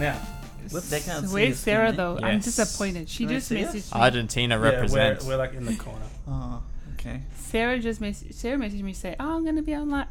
Now, They can't see Where's us, Sarah can they? though? I'm Yes. disappointed. She Can they just see us? messaged me. Argentina represents. We're like in the corner. Oh, okay. Sarah messaged me saying, "Oh, I'm gonna be online."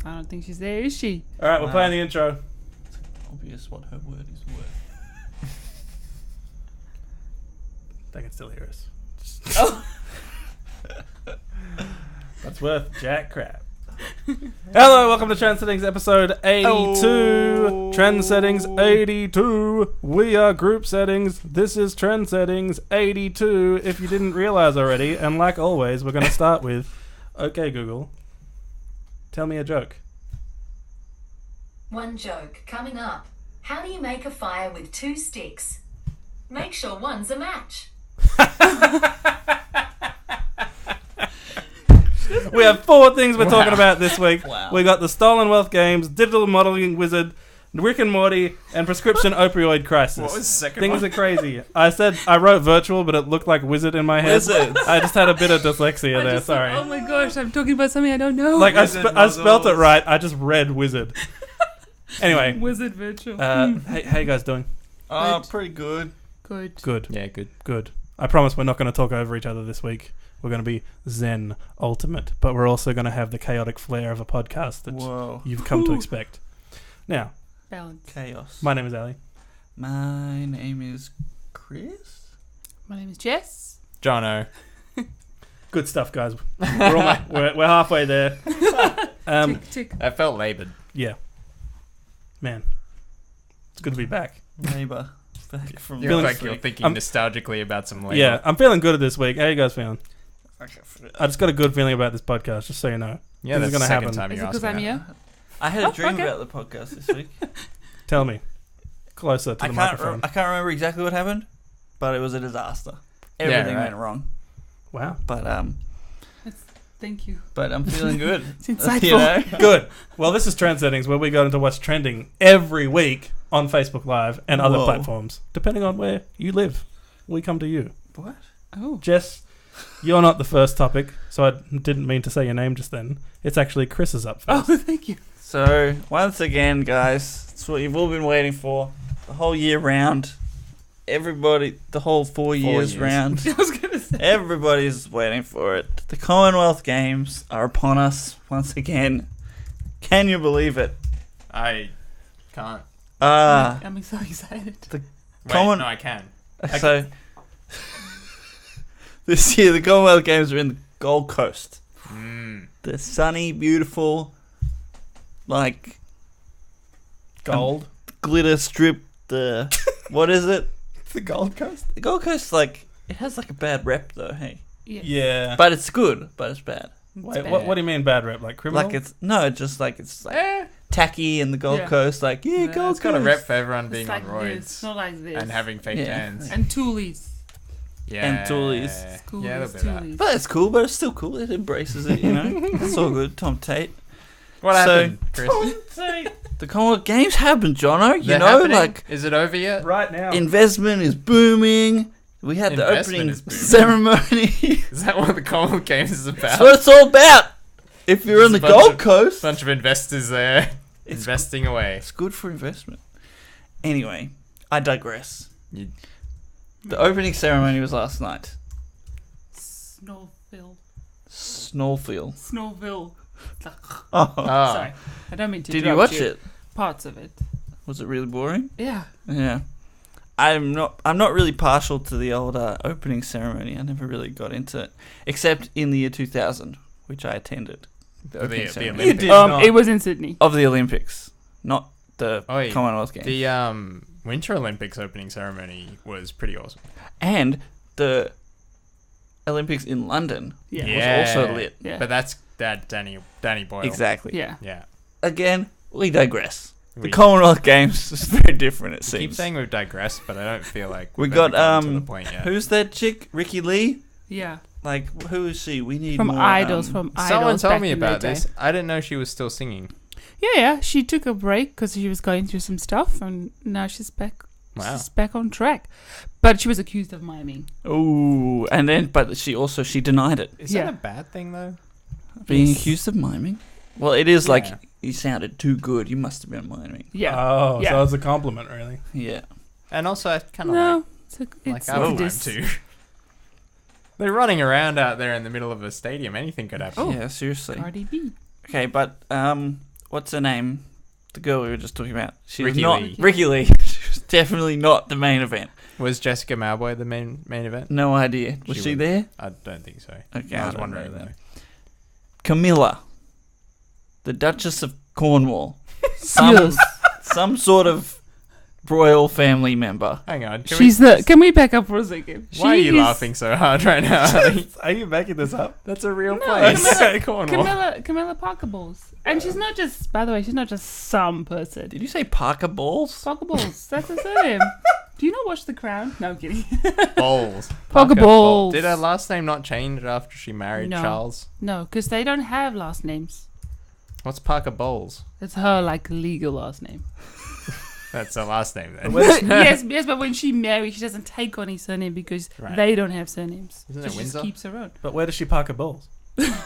I don't think she's there, is she? All right, we're Wow. playing the intro. Obvious what her word is worth. They can still hear us. Oh. That's worth jack crap. Hello, welcome to Trend Settings episode 82. Trend Settings 82. We are Group Settings. This is Trend Settings 82. If you didn't realize already, and like always, we're going to start with, okay, Google, tell me a joke. One joke coming up. How do you make a fire with 2 sticks? Make sure one's a match. We have 4 things we're talking about this week. Wow. We got the Commonwealth Games, Digital Modeling Wizard, Rick and Morty, and Prescription Opioid Crisis. What was the second Things one? are crazy. I wrote virtual, but it looked like wizard in my head. Wizards. I just had a bit of dyslexia there. Sorry. Oh my gosh, I'm talking about something I don't know. Like I Wizard spelt it models. right. I just read wizard. Anyway, Wizard virtual. hey, how you guys doing? Oh, pretty good. Good. Good. Yeah, good. Good. I promise we're not going to talk over each other this week. We're going to be Zen Ultimate, but we're also going to have the chaotic flair of a podcast that Whoa. you've come to expect. Now, Balance. Chaos. my name is Ali. My name is Chris. My name is Jess. Jono. Good stuff, guys. We're halfway there. Tick, tick. That felt laboured. Yeah. Man, it's good to be back. Neighbour. Back from You Feeling look like free. you're thinking I'm- nostalgically about some labour. Yeah, I'm feeling good this week. How you guys feeling? Okay. I just got a good feeling about this podcast, just so you know. Yeah, This is that's gonna the second happen. time Is you it asked because me I'm that. here? I had a dream okay. about the podcast this week. Tell me. Closer to the microphone. I can't remember exactly what happened, but it was a disaster. Yeah, Everything right. went wrong. Wow. But Thank you. I'm feeling good. It's insightful. You know? Good. Well, this is Trend Settings, where we go into what's trending every week on Facebook Live and other Whoa. platforms. Depending on where you live, we come to you. What? Oh. Jess, you're not the first topic, so I didn't mean to say your name just then. It's actually Chris's up first. Oh, thank you. So, once again, guys, it's what you've all been waiting for. The whole year round. Everybody, the whole 4 years years. round. I was gonna say. Everybody's waiting for it. The Commonwealth Games are upon us once again. Can you believe it? I can't. I'm so excited. Wait, Common- no, I can. So, this year the Commonwealth Games are in the Gold Coast. The sunny, beautiful, like Gold. glitter strip. The what is it? The Gold Coast? The Gold Coast, like it has like a bad rep though. Hey, Yeah. Yeah. but it's good. But it's bad. Wait, what do you mean bad rep? Like criminal? Like it's it's like tacky in the Gold Yeah. Coast. Like Yeah, Gold It's got a Coast. rep for everyone It's being like on this, roids not like this. and having fake Yeah. tans. And toolies. Yeah. and toolies. Coolies, Yeah, a little bit of that. toolies. But it's cool. But it's still cool. It embraces it. You know, it's all good. Tom Tate. What So- happened, Chris? The Commonwealth Games happened, Jono. You They're know, happening? like Is it over yet? right now. investment is booming. We had the Investment opening is booming. ceremony. Is that what the Commonwealth Games is about? That's what it's all about. If you're on the There's a bunch Gold of- Coast, Bunch of investors there It's investing away. it's good for investment. Anyway, I digress. You- The opening ceremony was last night. Snowville. Snowfield. Snowville. Oh, Ah. Sorry. I don't mean to did you interrupt watch it? Parts of it. Was it really boring? Yeah. Yeah. I'm not really partial to the old opening ceremony. I never really got into it, except in the year 2000, which I attended. The Opening ceremony. Olympics. did not. It was in Sydney. Of the Olympics, not the Oi, Commonwealth Games. The Winter Olympics opening ceremony was pretty awesome. And the Olympics in London Yeah. was also lit. Yeah. But that's that Danny Boyle. Exactly. Yeah. Yeah. Again, we digress. The We Commonwealth Games is very different, it keep seems. saying we've digressed, but I don't feel like We we've got, ever gotten to the point yet. Who's that chick? Ricky Lee? Yeah. Like, who is she? We need From more, Idols. um, Someone Idols. told back me in the about day. this. I didn't know she was still singing. Yeah. She took a break because she was going through some stuff, and now she's back. Wow. She's back on track. But she was accused of miming. Ooh, and then, but she denied it. Is Yeah. that a bad thing though? Being Yes. accused of miming? Well, it is Yeah. like You sounded too good. You must have been miming. Yeah. Oh, Yeah. so it's a compliment, really. Yeah. And also, I kind of No. like It's I would a mime diss. too. They're running around out there in the middle of a stadium. Anything could happen. Oh. Yeah, seriously. Cardi B. Okay, but what's her name? The girl we were just talking about. She was Ricky not Lee. Ricky Lee. She was definitely not the main event. Was Jessica Malboy the main event? No idea. Was She she was. there? I don't think so. Okay, I I was don't wondering know though. then. Camilla, the Duchess of Cornwall. Some sort of royal family member. Hang on. Can we back up for a second? Why are She you is- laughing so hard right now? Are you backing this up? That's a real No, place. Camilla Parker Bowles. And she's not just, by the way, she's not just some person. Did you say Parker Balls? Parker Bowles. That's her surname. Do you not watch The Crown? No, I'm kidding. Balls. Parker Bowles. Did her last name not change after she married No. Charles? No, because they don't have last names. What's Parker Bowles? It's her, like, legal last name. That's her last name then. yes, but when she marries, she doesn't take on his surname because Right. they don't have surnames. Isn't so it she Windsor? just keeps her own. But where does she park her balls?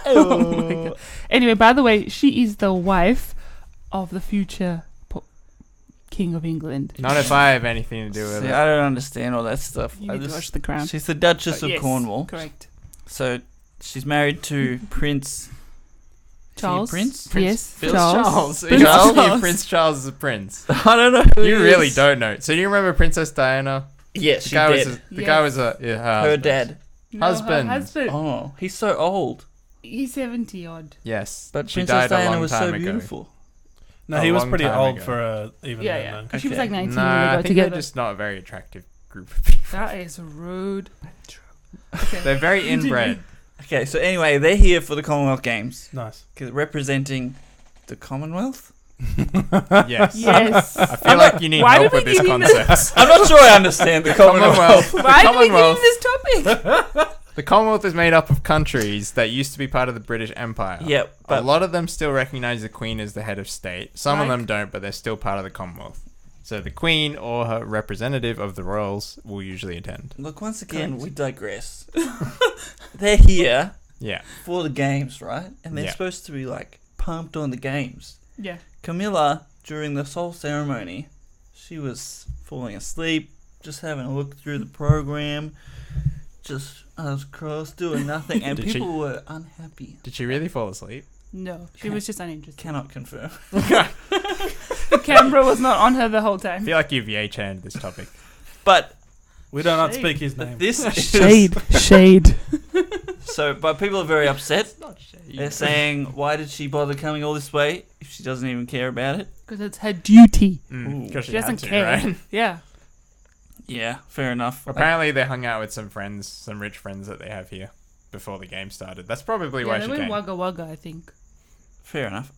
Oh my God. Anyway, by the way, she is the wife of the future King of England. Not if I have anything to do with See, it. I don't understand all that stuff. You I need to just- watch The Crown. She's the Duchess of Yes, Cornwall. Correct. So she's married to Prince Charles. Prince? Yes. Prince Charles. Prince You're asking Charles. if Prince Charles is a prince. I don't know. Who You he really is. don't know. So do you remember Princess Diana? Yes, The she guy did. was the Yes. guy was her Her husband. dad. No, Husband. Her husband. Oh, he's so old. He's 70 odd. Yes, But she Princess died a Diana long was time so ago. beautiful. No, A he was long pretty time old ago. for even Yeah, then, yeah. though. 'Cause she was Okay. like 19 Nah, when I they got think together. they're just not a very attractive group of people. That is rude. Okay. They're very inbred. Okay, so anyway, they're here for the Commonwealth Games. Nice. 'Cause representing the Commonwealth? Yes. Yes. I feel like you need Why help did we with this give him this- concept. I'm not sure I understand the Commonwealth. Commonwealth. Why did we give him Commonwealth. this topic? The Commonwealth is made up of countries that used to be part of the British Empire. Yep, A but lot of them still recognize the Queen as the head of state. Some of Like- them don't, but they're still part of the Commonwealth. So the Queen or her representative of the royals will usually attend. look, once again, we digress. They're here Yeah. for the games, right? And they're Yeah. supposed to be like pumped on the games. Yeah. Camilla, during the whole ceremony, she was falling asleep, just having a look through the program, just cross doing nothing, and Did she- people were unhappy. Did she really fall asleep? No, she was just uninterested. Cannot confirm. The camera was not on her the whole I time. feel like you've VHN'd this topic. But We do not Shade. speak his name. this is Shade. so. But people are very upset. Not shady. They're saying, "Why did she bother coming all this way if she doesn't even care about it?" Because it's her duty. Ooh. Because She doesn't had to, care. right? Yeah. Yeah, fair enough. Apparently they hung out with some friends, some rich friends that they have here before the game started. That's probably why Yeah, they she went came. Wagga Wagga, I think. Fair enough.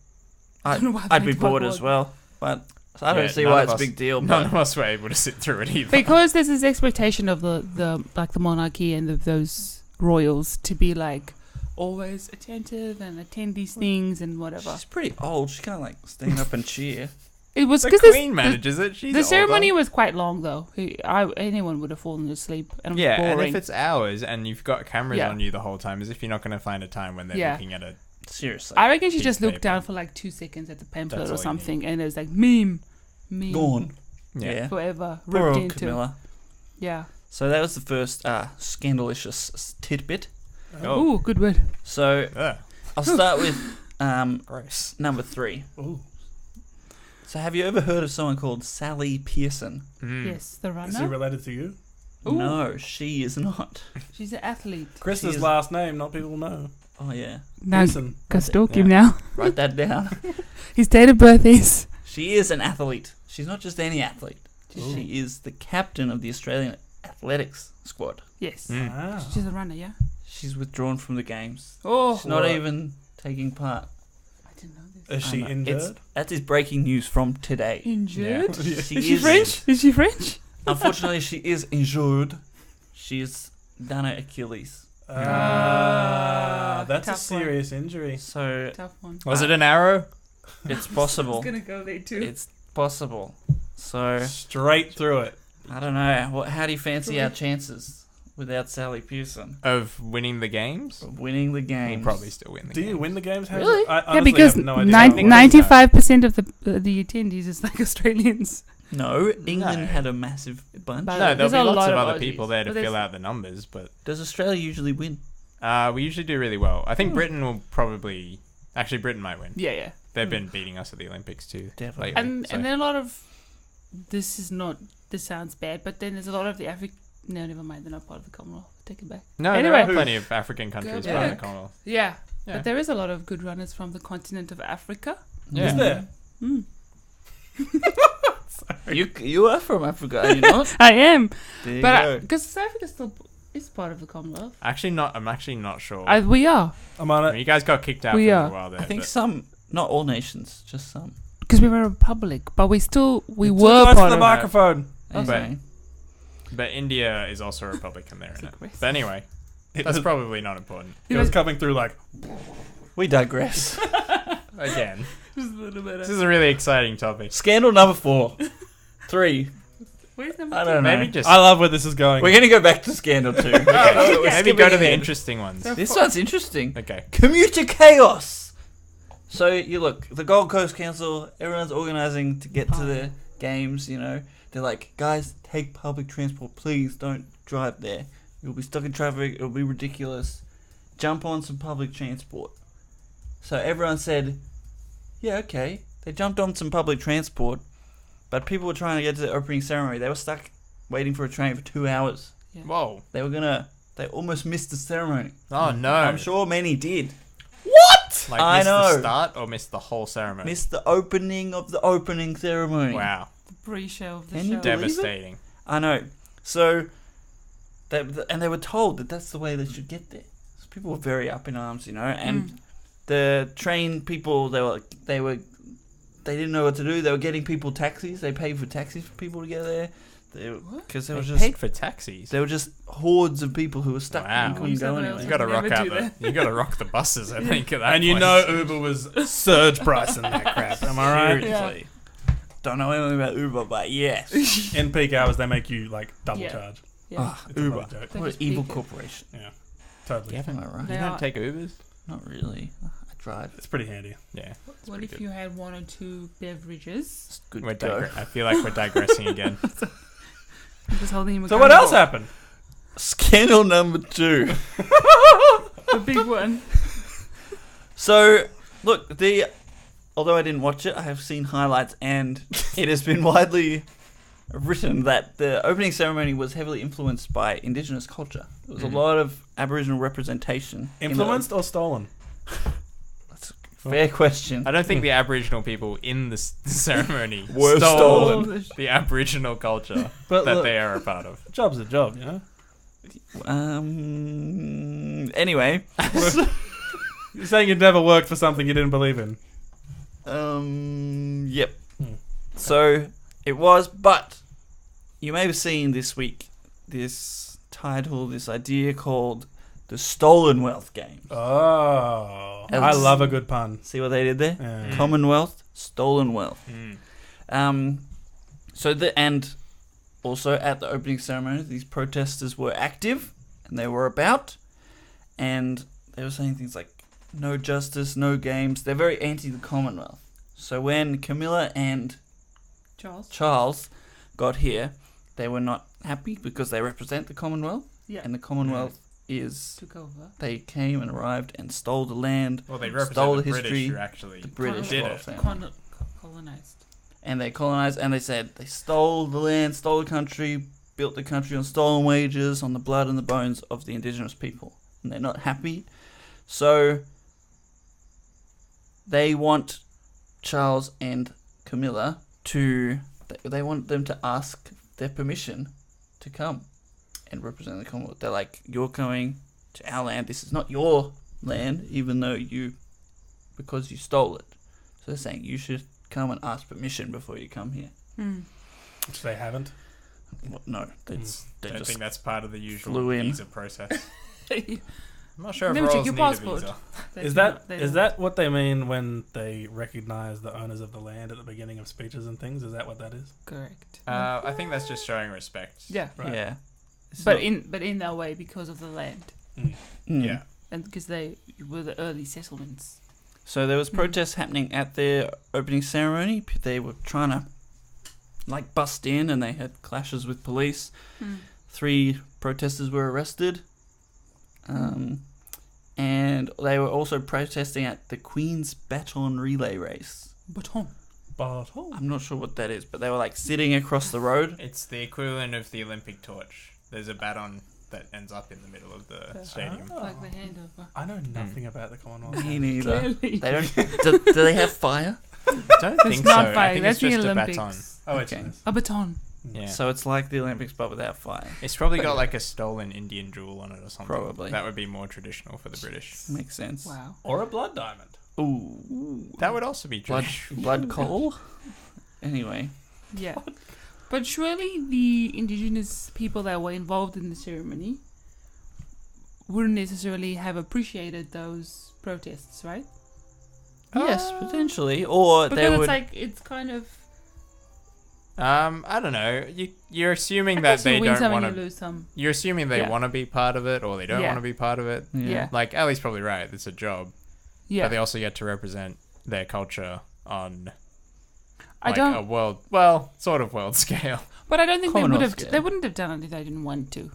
I don't know why I'd they be went bored Wagga as Wagga. well, but I don't Yeah, see none why of it's a us- big deal. None But of us were able to sit through it either. Because there's this expectation of the monarchy and those royals to be like always attentive and attend these things and whatever. she's pretty old. She can't like stand up and cheer. It was The because Queen manages it. She's the ceremony older. was quite long though. Anyone would have fallen asleep and it was Yeah, boring. and if it's hours and you've got cameras Yeah. on you the whole time, as if you're not going to find a time when they're Yeah. looking at it. Seriously. I reckon she Piece just of looked paper. down for like 2 seconds at the pamphlet That's or all you something, and it was like meme, Gone. Yeah. Yeah. forever Poor ripped old into. Camilla. Yeah. So that was the first scandalicious tidbit. Oh. Ooh, good word. So Ugh. I'll start with Gross. number 3. Ooh. So have you ever heard of someone called Sally Pearson? Mm. Yes, the Is he runner. related to you? Ooh. No, she is not. She's an athlete. Chris's is- last name, not people know. Oh yeah, Now, Listen. go stalk him now. write that down. His date of birth is. She is an athlete. She's not just any athlete. Ooh. She is the captain of the Australian athletics squad. Yes. Mm. Wow. She's a runner, yeah? She's withdrawn from the games. Oh. She's not What? even taking part. I didn't know this. Is she I know. injured? That is breaking news from today. Injured? Yeah. Is she French? Is she French? Unfortunately, she is injured. She's done her Achilles. That's a Tough one. serious injury. So Tough one. Was it an arrow? it's possible. gonna go there too. It's possible. So Straight through it. I don't know. How do you fancy our chances? without Sally Pearson. Of winning the games? Of winning the We'll game. probably still win the Do games. you win the games? How Really? I Yeah, honestly because have no idea how it works. 95% of the attendees is like Australians. No, England No. had a massive bunch. But- No, there'll There's be a lots lot of of other Aussies. people there to But there's- fill out the numbers, but Does Australia usually win? we usually do really well. I think Britain will probably... Actually, Britain might win. Yeah, yeah. They've been beating us at the Olympics too. Definitely. lately, And so- and then a lot of this sounds bad, but then there's a lot of the no, never mind, they're not part of the Commonwealth. Take it back. No, Anyway. there are plenty of African countries Go part of the back. Commonwealth. Yeah. Yeah. But there is a lot of good runners from the continent of Africa. Is there? Mm. You are from Africa, are you not? I am. There you But go. because South Africa still is part of the Commonwealth. Actually, not. I'm actually not sure. We are. I'm on I it. mean, you guys got kicked out We for are. a while there. I think but- some, not all nations, just some. Because we were a republic, but we Too were close to part the of microphone. Anyway, But India is also a republic and they're in it. aggressive. But anyway, It that's was, probably not important. it was coming through like, we digress. Again, Just a little bit this is a really exciting topic. Scandal number 4. 3. Where's number I two? don't know. Maybe just I love where this is going. We're going to go back to Scandal 2. maybe go to the skipping interesting ones. So- This one's interesting. Okay. Commuter chaos. So you look, the Gold Coast Council, everyone's organising to get to the games. You know, they're like, guys, take public transport, please. Don't drive there. You'll be stuck in traffic. It'll be ridiculous. Jump on some public transport. So everyone said, yeah, okay. They jumped on some public transport, but people were trying to get to the opening ceremony. They were stuck waiting for a train for 2 hours. Whoa. They almost missed the ceremony. Oh no. I'm sure many did. Like I missed the know. start or missed the whole ceremony. Missed the opening of the opening ceremony. Wow. The pre-show of the Can you show. believe it? Devastating. I know. So, they were told that that's the way they should get there. So people were very up in arms, you know. And the train people, they didn't know what to do. They were getting people taxis. They paid for taxis for people to get there. Because They there was just paid for taxis. there were just hordes of people who were stuck Wow. and couldn't go Someone anywhere. else You got to I'd rock never out do the. that. You got to rock the buses. I think at that and you point. know Uber was surge pricing that crap. Am I right? Seriously. Don't know anything about Uber, but yes. In peak hours, they make you like double Yeah. charge. Yeah. Ah, It's a Uber. funny joke. They What an just evil peak it. corporation. Totally. You haven't. Am I right? They You don't are- take Ubers. Not really. I drive. It's pretty handy. Yeah. What if you had one or two beverages? It's good We're to go. I feel like we're digressing again. I'm just holding him So what else accountable. happened? Scandal number 2. The big one. So, look, although I didn't watch it, I have seen highlights, and it has been widely written that the opening ceremony was heavily influenced by Indigenous culture. There was a lot of Aboriginal representation. Influenced or stolen? That's a fair question. I don't think the Aboriginal people in the ceremony Were stole stolen. the Aboriginal culture But that look, they are a part of. job's a job, you know. Anyway, You're saying you'd never worked for something you didn't believe in. yep. Hmm. So it was, but you may have seen this week this title, this idea called the Stolen Wealth Games. Oh, I Else- love a good pun. See what they did there? Yeah. Commonwealth, stolen wealth. Mm. And also at the opening ceremony, these protesters were active and they were about, and they were saying things like no justice, no games. They're very anti the Commonwealth. So when Camilla and Charles got here, they were not happy because they represent the Commonwealth, Yeah. and the Commonwealth is Took over. they came and arrived and stole the land, Well, they stole represent the the British history, who actually the British did royal it. family. Colonized. And they colonized, and they said they stole the land, stole the country, built the country on stolen wages, on the blood and the bones of the indigenous people. And they're not happy. So they want Charles and Camilla they want them to ask their permission to come and represent the Commonwealth. They're like, you're coming to our land. This is not your land, even though because you stole it. So they're saying you should come and ask permission before you come here. Which they haven't. Well, no, they I just don't think that's part of the usual flew in. visa process. I'm not sure if Never check royals your need a passport. visa. Is that what they mean when they recognize the owners of the land at the beginning of speeches and things? Is that what that is? correct? I think that's just showing respect. Yeah. Right. Yeah. but in that way because of the land Mm. Yeah. and because they were the early settlements. So there was protests happening at their opening ceremony. They were trying to like bust in, and they had clashes with police. 3 protesters were arrested, and they were also protesting at the Queen's Baton Relay Race. Baton. I'm not sure what that is, but they were like sitting across the road. It's the equivalent of the Olympic torch. There's a baton that ends up in the middle of the stadium. Like the hand of I know nothing about the Commonwealth. Me neither. Clearly. They don't. Do they have fire? I don't think not so. I fire, think that's it's the just a Olympics. baton. Oh, it's Okay. nice. A baton. Yeah. So it's like the Olympics, but without fire. It's probably got like a stolen Indian jewel on it or something. Probably. That would be more traditional for the British. Makes sense. Wow. Or a blood diamond. Ooh. That would also be Blood, traditional. blood coal. Anyway, Yeah. But surely the indigenous people that were involved in the ceremony wouldn't necessarily have appreciated those protests, right? yes, potentially, or Because they it's would. like it's kind of I don't know. You're assuming I that guess you they win don't some want and you to. lose some. You're assuming they Yeah. want to be part of it, or they don't Yeah. want to be part of it. Yeah. Like Ali's probably right. It's a job, Yeah. but they also get to represent their culture on I like don't a world, sort of world scale. but I don't think Commonwealth scale. they wouldn't have done it if they didn't want to.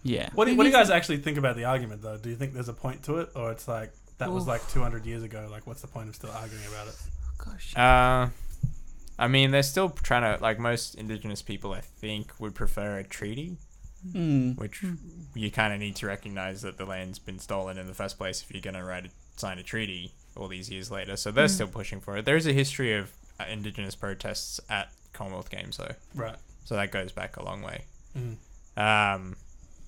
Yeah. What do you guys actually think about the argument, though? Do you think there's a point to it, or it's like that was Oof. like 200 years ago? Like, what's the point of still arguing about it? Gosh. I mean, they're still trying to, like most indigenous people, I think, would prefer a treaty, Mm. which you kind of need to recognize that the land's been stolen in the first place if you're going to sign a treaty all these years later. So they're still pushing for it. There's a history of indigenous protests at Commonwealth Games, though. Right. So that goes back a long way. Mm.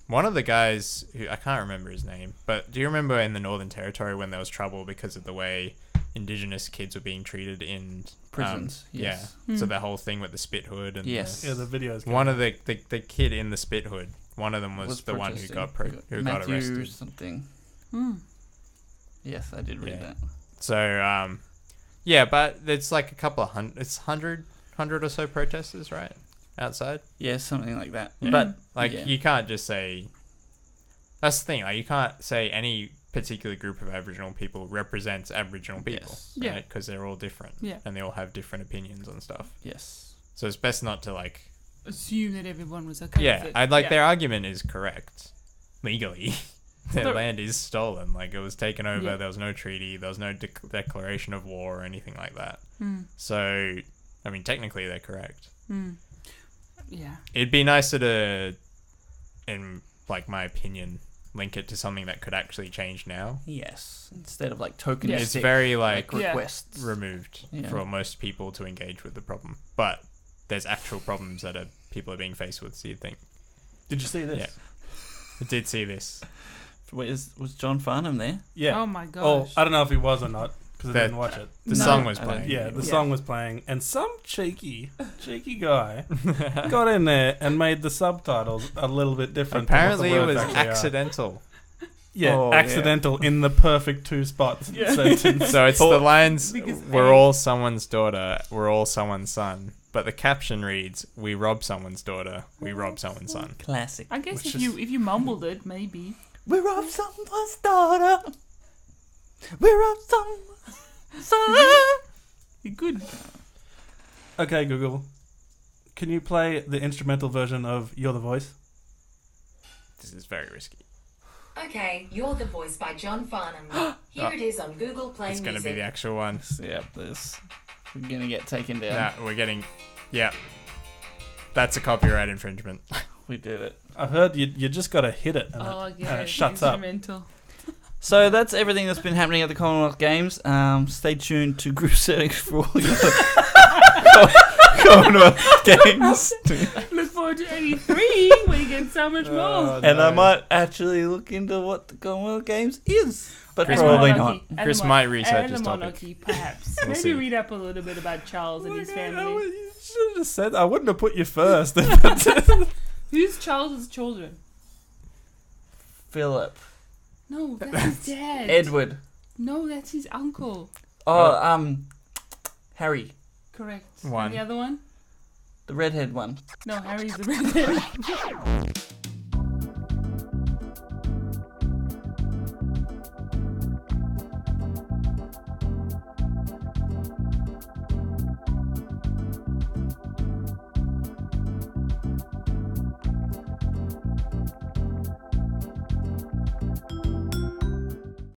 One of the guys, who I can't remember his name, but do you remember in the Northern Territory when there was trouble because of the way Indigenous kids were being treated in Prisons, yes. Yeah. So the whole thing with the spit hood and Yes. Yeah, the videos. one of the kid in the spit hood, one of them was the one who protesting. got Matthew arrested. something. Mm. Yes, I did read Yeah. that. So yeah, but it's like a couple of hundred. It's 100 or so protesters, right? Outside. Yeah, something like that. Yeah. But Like yeah. you can't just say. That's the thing. Like you can't say any particular group of Aboriginal people represents Aboriginal people, Yes. Yeah. right? Because they're all different, Yeah. and they all have different opinions on stuff. Yes. So it's best not to like. Assume that everyone was okay Yeah, with it. I'd like Yeah. their argument is correct legally. Their There- land is stolen. Like it was taken over. Yeah. There was no treaty. There was no declaration of war or anything like that. Mm. So, I mean, technically they're correct. Mm. Yeah. It'd be nicer to, in like my opinion, link it to something that could actually change now. Yes. Instead of like tokenistic. Yeah. It's very like Yeah. requests. removed Yeah. for most people to engage with the problem, but there's actual problems that people are being faced with. So you'd think. Did you see this? Yeah. I did see this. Wait, was John Farnham there? Yeah. Oh my Oh, gosh. I don't know if he was or not because I That- didn't watch it. The No. song was I don't- playing. Yeah, the Yeah. song was playing, and some cheeky guy got in there and made the subtitles a little bit different. than what Apparently, the it words was actually are. accidental. Yeah, Oh, yeah. accidental in the perfect 2 spots sentence. So it's the lines, Because we're A- all someone's daughter, we're all someone's son. But the caption reads, we rob someone's daughter, we rob someone's son. Classic. I guess Which if you mumbled it, maybe. We're of someone's daughter. We're of someone's son. You could. Okay, Google, can you play the instrumental version of "You're the Voice"? This is very risky. Okay, You're the Voice by John Farnham. Here it is on Google Play It's going to Music. be the actual one. Yep, we're gonna get taken down. No, we're getting, yeah. That's a copyright infringement. We did it. I've heard you just got to hit it and Oh, I it get it. shuts up. Instrumental. So that's everything that's been happening at the Commonwealth Games. Stay tuned to group settings for all your Commonwealth Games. Look forward to 83 when you get so much more. And I might actually look into what the Commonwealth Games is. But Chris probably And the not. monarchy. And Chris the might research and this the topic. monarchy, perhaps. We'll Maybe see. read up a little bit about Charles and his family. You should have just said. I wouldn't have put you first. Who's Charles's children? Philip. No, that's his dad. Edward. No, that's his uncle. Oh, Harry. Correct. One. And the other one? The redhead one. No, Harry's the redhead.